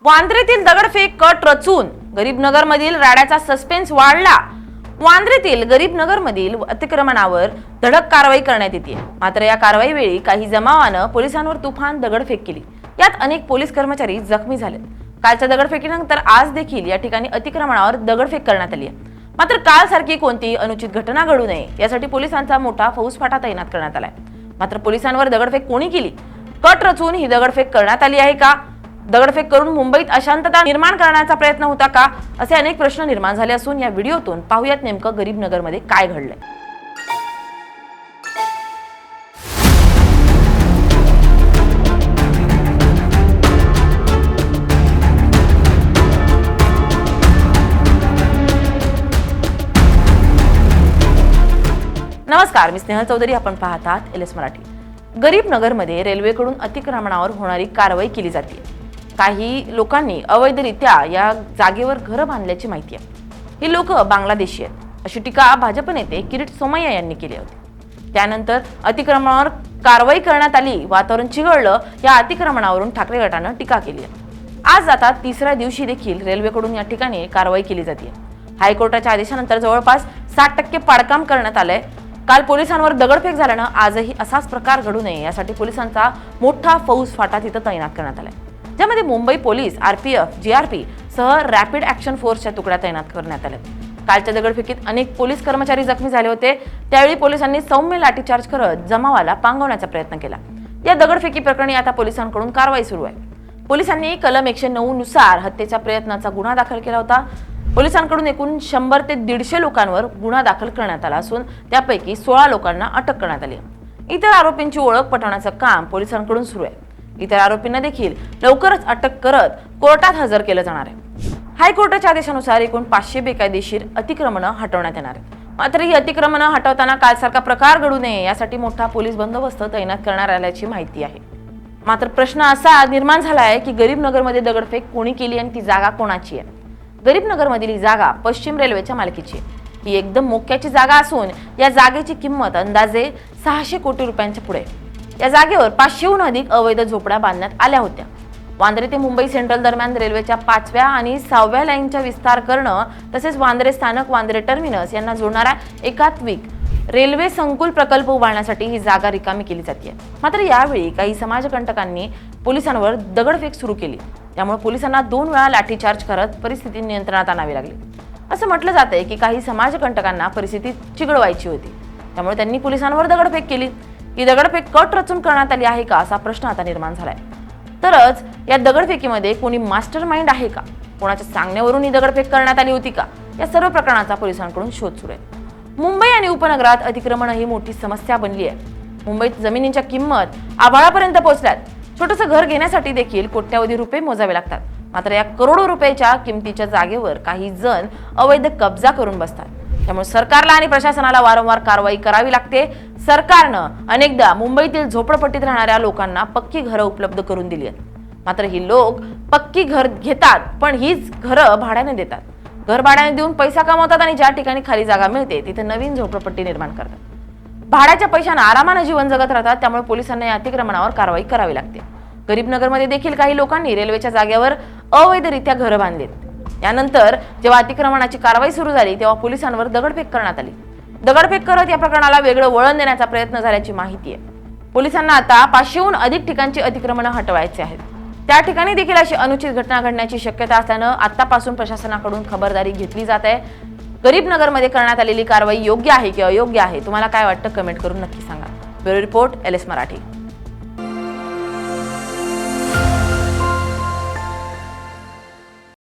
वांद्रेतील दगडफेक कट रचून गरीबनगरमधील राड्याचा सस्पेन्स वाढला। वांद्रेतील गरीबनगरमधील अतिक्रमणावर धडक कारवाई करण्यात येते। मात्र या कारवाईवेळी काही जमावानं पोलिसांवर तुफान दगडफेक केली। यात अनेक पोलीस कर्मचारी जखमी झाले। कालच्या दगडफेकीनंतर आज देखील या ठिकाणी अतिक्रमणावर दगडफेक करण्यात आली आहे। मात्र काल सारखी कोणतीही अनुचित घटना घडू नये यासाठी पोलिसांचा मोठा फौजफाटा तैनात करण्यात आलाय। मात्र पोलिसांवर दगडफेक कोणी केली? कट रचून ही दगडफेक करण्यात आली आहे का? दगडफेक करून मुंबईत अशांतता निर्माण करण्याचा प्रयत्न होता का? असे अनेक प्रश्न निर्माण झाले असून या व्हिडिओतून पाहूयात नेमकं गरीबनगरमध्ये काय घडलंय। नमस्कार, मी स्नेहल चौधरी, आपण पाहत आहात एलएस मराठी। गरीबनगरमध्ये रेल्वेकडून अतिक्रमणावर होणारी कारवाई केली जाते। काही लोकांनी अवैधरित्या या जागेवर घर बांधल्याची माहिती आहे। ही लोक बांगलादेशी आहेत अशी टीका भाजप नेते किरीट सोमय्या यांनी केली होती। त्यानंतर अतिक्रमणावर कारवाई करण्यात आली, वातावरण चिघळलं। या अतिक्रमणावरून ठाकरे गटानं टीका केली आहे। आज आता तिसऱ्या दिवशी देखील रेल्वेकडून या ठिकाणी कारवाई केली जाते। हायकोर्टाच्या आदेशानंतर जवळपास 60% पाडकाम करण्यात आलंय। काल पोलिसांवर दगडफेक झाल्यानं आजही असाच प्रकार घडू नये यासाठी पोलिसांचा मोठा फौजफाटा तिथं तैनात करण्यात आलाय, ज्यामध्ये मुंबई पोलीस, आरपीएफ, जीआरपी सह रॅपिड ऍक्शन फोर्सच्या तुकड्या तैनात करण्यात आल्या। कालच्या दगडफेकीत अनेक पोलीस कर्मचारी जखमी झाले होते। त्यावेळी पोलिसांनी सौम्य लाठीचार्ज करत जमावाला पांगवण्याचा प्रयत्न केला। या दगडफेकी प्रकरणी आता पोलिसांकडून कारवाई सुरू आहे। पोलिसांनी कलम 109 नुसार हत्येच्या प्रयत्नाचा गुन्हा दाखल केला होता। पोलिसांकडून एकूण 100 ते 150 लोकांवर गुन्हा दाखल करण्यात आला असून त्यापैकी 16 लोकांना अटक करण्यात आली। इतर आरोपींची ओळख पटवण्याचं काम पोलिसांकडून सुरू आहे। इतर आरोपींना देखील लवकरच अटक करत कोर्टात हजर केलं जाणार आहे। हायकोर्टाच्या आदेशानुसार एकूण 500 बेकायदेशीर अतिक्रमणं हटवण्यात येणार आहेत। मात्र ही अतिक्रमणं हटवताना कालसारखा प्रकार घडू नये यासाठी मोठा पोलीस बंदोबस्त तैनात करण्यात आल्याची माहिती आहे। मात्र प्रश्न असा निर्माण झाला आहे की गरीबनगरमध्ये दगडफेक कोणी केली आणि ती जागा कोणाची आहे? गरीबनगरमधील ही जागा पश्चिम रेल्वेच्या मालकीची आहे। ही एकदम मोक्याची जागा असून या जागेची किंमत अंदाजे 600 कोटी रुपयांच्या पुढे। या जागेवर 500हून अधिक अवैध झोपड्या बांधण्यात आल्या होत्या। वांद्रे ते मुंबई सेंट्रल दरम्यान रेल्वेच्या 5व्या आणि 6व्या लाईनचा विस्तार करणं तसेच वांद्रे स्थानक, वांद्रे टर्मिनस यांना जोडणारा एकात्मिक रेल्वे संकुल प्रकल्प उभारण्यासाठी ही जागा रिकामी केली जाते। मात्र यावेळी काही समाजकंटकांनी पोलिसांवर दगडफेक सुरू केली, त्यामुळे पोलिसांना 2 वेळा लाठीचार्ज करत परिस्थिती नियंत्रणात आणावी लागली। असं म्हटलं जातंय की काही समाजकंटकांना परिस्थिती चिघळवायची होती, त्यामुळे त्यांनी पोलिसांवर दगडफेक केली। ही दगडफेक कट रचून करण्यात आली आहे का असा प्रश्न आता निर्माण झालाय। तरच या दगडफेकीमध्ये कोणी मास्टर माइंड आहे का? कोणाच्या सांगण्यावरून ही दगडफेक करण्यात आली होती का? या सर्व प्रकरणाचा पोलिसांकडून शोध सुरू आहे। मुंबई आणि उपनगरात अतिक्रमण ही मोठी समस्या बनली आहे। मुंबईत जमिनींच्या किंमत आभाळापर्यंत पोहोचल्यात। छोटंसं घर घेण्यासाठी देखील कोट्यावधी रुपये मोजावे लागतात। मात्र या करोडो रुपयाच्या किमतीच्या जागेवर काही जण अवैध कब्जा करून बसतात। त्यामुळे सरकारला आणि प्रशासनाला वारंवार कारवाई करावी लागते। सरकारनं अनेकदा मुंबईतील झोपडपट्टीत राहणाऱ्या लोकांना पक्की घरं उपलब्ध करून दिली आहेत। मात्र ही लोक पक्की घर घेतात पण हीच घरं भाड्याने देतात। घर भाड्याने देऊन पैसा कमवतात आणि ज्या ठिकाणी खाली जागा मिळते तिथे नवीन झोपडपट्टी निर्माण करतात। भाड्याच्या पैशाने आरामाने जीवन जगत राहतात। त्यामुळे पोलिसांना या अतिक्रमणावर कारवाई करावी लागते। गरीबनगरमध्ये देखील काही लोकांनी रेल्वेच्या जागेवर अवैधरित्या घरं बांधलीत। यानंतर जेव्हा अतिक्रमणाची कारवाई सुरू झाली तेव्हा पोलिसांवर दगडफेक करण्यात आली। दगडफेक करत या प्रकरणाला वेगळं वळण देण्याचा प्रयत्न झाल्याची माहिती आहे। पोलिसांना आता 500हून अधिक ठिकाणची अतिक्रमणं हटवायची आहेत। त्या ठिकाणी देखील अशी अनुचित घटना घडण्याची शक्यता असल्यानं आतापासून प्रशासनाकडून खबरदारी घेतली जात आहे। गरीबनगरमध्ये करण्यात आलेली कारवाई योग्य आहे की अयोग्य आहे? तुम्हाला काय वाटतं? कमेंट करून नक्की सांगा। Bureau report, LS Marathi.